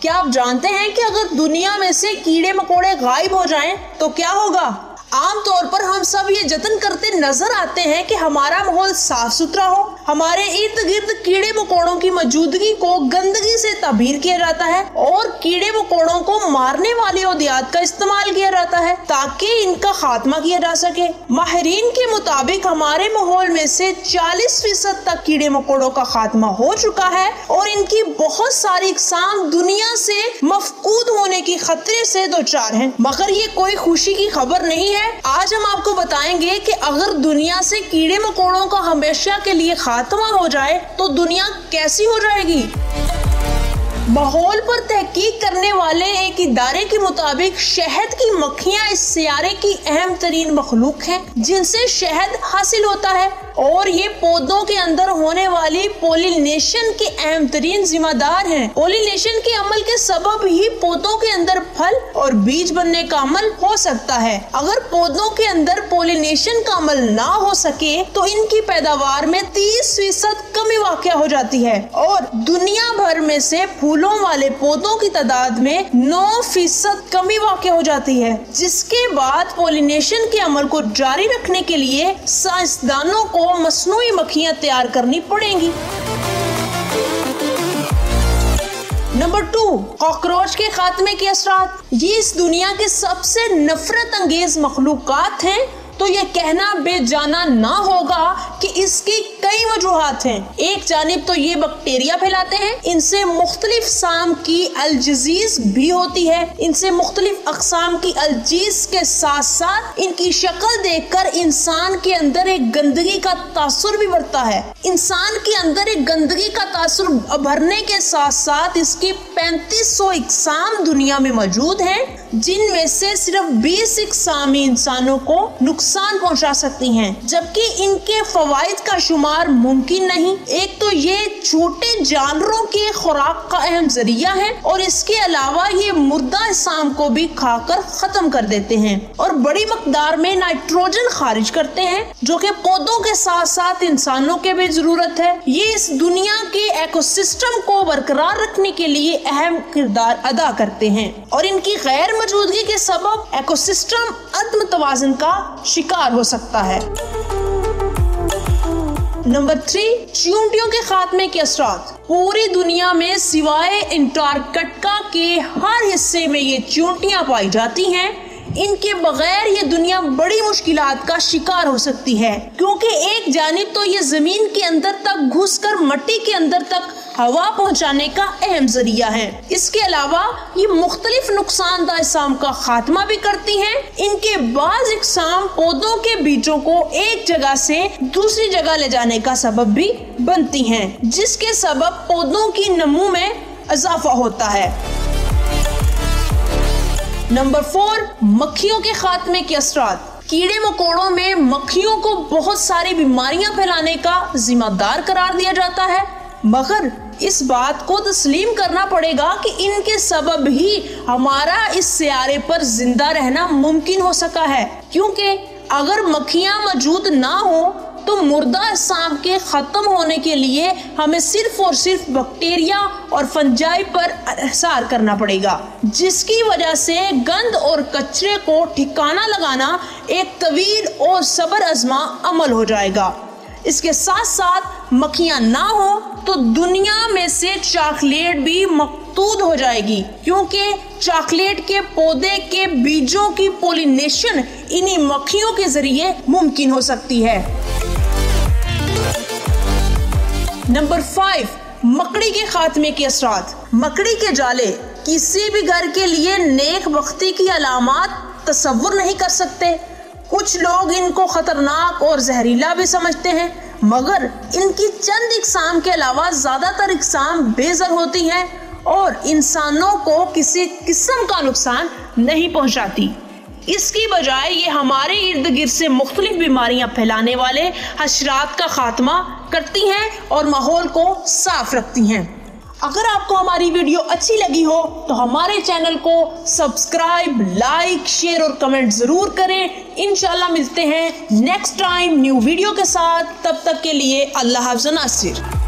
क्या आप जानते हैं कि अगर दुनिया में से कीड़े मकोड़े गायब हो जाएं तो क्या होगा? आमतौर पर हम सब ये जतन करते नजर आते हैं कि हमारा माहौल साफ सुथरा हो, हमारे इर्द गिर्द कीड़े मकोड़ों की मौजूदगी को गंदगी से ताबीर किया जाता है और कीड़े मकोड़ों को मारने वाली अद्वियात का इस्तेमाल किया जाता है ताकि इनका खात्मा किया जा सके। माहिरीन के मुताबिक हमारे माहौल में से 40% तक कीड़े मकोड़ों का खात्मा हो चुका है और इनकी बहुत सारी इकसाम दुनिया से मफकूद होने की खतरे से दोचार हैं। मगर ये कोई खुशी की खबर नहीं है। आज हम आपको बताएंगे कि अगर दुनिया से कीड़े मकोड़ों का हमेशा के लिए खात्मा हो जाए तो दुनिया कैसी हो जाएगी। माहौल पर तहकीक करने वाले एक इदारे के मुताबिक शहद की मक्खियां इस सियारे की अहम तरीन मखलूक हैं जिनसे शहद हासिल होता है और ये पौधों के अंदर होने वाली पोलिनेशन के अहम तरीन जिम्मेदार हैं। पोलिनेशन के अमल के सबब ही पौधों के अंदर फल और बीज बनने का अमल हो सकता है। अगर पौधों के अंदर पोलिनेशन का अमल ना हो सके तो इनकी पैदावार में 30% कमी वाक़या हो जाती है और दुनिया भर में से फूलों वाले पौधों की तादाद में 9% कमी वाक़या हो जाती है, जिसके बाद पोलिनेशन के अमल को जारी रखने के लिए साइंसदानों को मसनूई मक्खियां तैयार करनी पड़ेंगी। नंबर 2, कॉकरोच के खात्मे के असरात। ये इस दुनिया के सबसे नफरत अंगेज मखलूकात हैं तो ये कहना बेजाना ना होगा कि इसकी कई वजूहात हैं। एक जानिब तो ये बैक्टीरिया फैलाते हैं, इनसे मुख्तलिफ साम की अलजीज भी होती है। इनसे मुख्तलिफ अकसाम की अलजीज के साथ साथ इनकी शक्ल देखकर इंसान के अंदर एक गंदगी का तासुर भी बढ़ता है। इंसान के अंदर एक गंदगी का तासुर भरने के साथ साथ इसकी 3500 इकसाम दुनिया में मौजूद हैं, जिनमें से सिर्फ 20 इकसाम इंसानों को नुकसान पहुंचा सकती हैं, जबकि इनके फवाइद का शुमार मुमकिन नहीं। एक तो ये छोटे जानवरों के खुराक का अहम जरिया है और इसके अलावा ये मुर्दा अजसाम को भी खाकर खत्म कर देते हैं और बड़ी मकदार में नाइट्रोजन खारिज करते हैं जो कि पौधों के साथ साथ इंसानों के भी जरूरत है। ये इस दुनिया के इकोसिस्टम को बरकरार रखने के लिए अहम किरदार अदा करते हैं और इनकी गैर मौजूदगी के सबब इकोसिस्टम अदम तवाज़ुन का शिकार हो सकता है। नंबर 3, चींटियों के खात्मे के असरात। पूरी दुनिया में सिवाय अंटार्कटिका के हर हिस्से में ये चींटियां पाई जाती हैं। इनके बगैर ये दुनिया बड़ी मुश्किलात का शिकार हो सकती है, क्योंकि एक जानिब तो ये जमीन के अंदर तक घुसकर मिट्टी के अंदर तक हवा पहुंचाने का अहम जरिया है। इसके अलावा ये मुख्तलिफ नुकसानदायक अजसाम का खात्मा भी करती हैं। इनके बाज़ इकसाम पौधों के बीजों को एक जगह से दूसरी जगह ले जाने का सबब भी बनती हैं, जिसके सबब पौधों की नमू में इजाफा होता है। नंबर 4, मक्खियों के खात्मे के असरात। कीड़े मकोड़ों में मक्खियों को बहुत सारी बीमारियां फैलाने का जिम्मेदार करार दिया जाता है, मगर इस बात को तस्लीम करना पड़ेगा कि इनके सबब ही हमारा इस सियारे पर जिंदा रहना मुमकिन हो सका है, क्योंकि अगर मक्खियां मौजूद ना हो तो मुर्दा अजसाम के खत्म होने के लिए हमें सिर्फ और सिर्फ बैक्टीरिया और फंजाई पर असर करना पड़ेगा, जिसकी वजह से गंद और कचरे को ठिकाना लगाना एक तवील और सब्र आज़मा अमल हो जाएगा। इसके साथ साथ मक्खियां ना हो तो दुनिया में से चॉकलेट भी मकतूद हो जाएगी, क्योंकि चॉकलेट के पौधे के बीजों की पोलिनेशन इन्हीं मक्खियों के जरिए मुमकिन हो सकती है। नंबर 5, मकड़ी के खात्मे के असरात। मकड़ी के जाले किसी भी घर के लिए नेक बख्ती की अलामत तसव्वुर नहीं कर सकते। कुछ लोग इनको खतरनाक और जहरीला भी समझते हैं, मगर इनकी चंद इकसाम के अलावा ज्यादातर इकसाम बेजर होती हैं और इंसानों को किसी किस्म का नुकसान नहीं पहुंचाती। इसकी बजाय ये हमारे इर्द गिर्द से मुख्तलिफ बीमारियां फैलाने वाले हशरात का खात्मा करती हैं और माहौल को साफ रखती हैं। अगर आपको हमारी वीडियो अच्छी लगी हो तो हमारे चैनल को सब्सक्राइब, लाइक, शेयर और कमेंट जरूर करें। इंशाल्लाह मिलते हैं नेक्स्ट टाइम न्यू वीडियो के साथ। तब तक के लिए अल्लाह हाफ़िज़ नासिर।